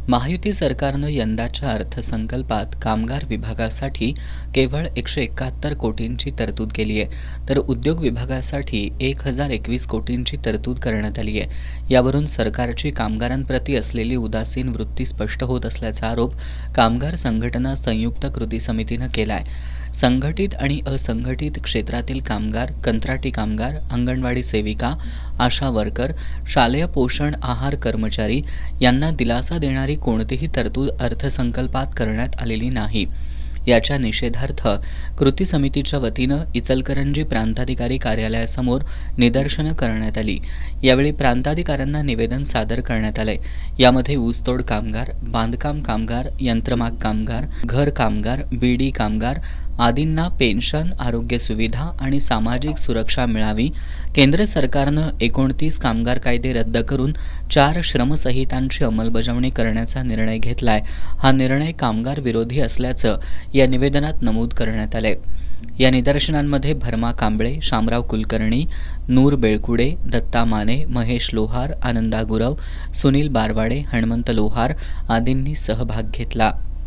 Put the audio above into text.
महायुती सरकारनं यंदाच्या अर्थसंकल्पात कामगार विभागासाठी केवळ 171 कोटींची तरतूद केली आहे, तर उद्योग विभागासाठी 1021 कोटींची तरतूद करण्यात आली आहे. यावरून सरकारची कामगारांप्रती असलेली उदासीन वृत्ती स्पष्ट होत असल्याचा आरोप कामगार संघटना संयुक्त कृती समितीनं केला आहे. संघटित आणि असंघटित क्षेत्रातील कामगार, कंत्राटी कामगार, अंगणवाडी सेविका, आशा वर्कर, शालेय पोषण आहार कर्मचारी यांना दिलासा देणारी कोणतीही तरतूद अर्थसंकल्पात करण्यात आलेली नाही. याच्या निषेधार्थ कृती समितीच्या वतीनं इचलकरंजी प्रांताधिकारी कार्यालयासमोर निदर्शनं करण्यात आली. यावेळी प्रांताधिकाऱ्यांना निवेदन सादर करण्यात आलंय. यामध्ये ऊसतोड कामगार, बांधकाम कामगार, यंत्रमाग कामगार, घर कामगार, बीडी कामगार आदींना पेन्शन, आरोग्य सुविधा आणि सामाजिक सुरक्षा मिळावी. केंद्र सरकारनं 29 कामगार कायदे रद्द करून 4 श्रमसंहितांची अंमलबजावणी करण्याचा निर्णय घेतलाय. हा निर्णय कामगार विरोधी असल्याचं या निवेदनात नमूद करण्यात आलंय. या निदर्शनांमध्ये भरमा कांबळे, शामराव कुलकर्णी, नूर बेळकुडे, दत्ता माने, महेश लोहार, आनंदा गुरव, सुनील बारवाडे, हणमंत लोहार आदींनी सहभाग घेतला.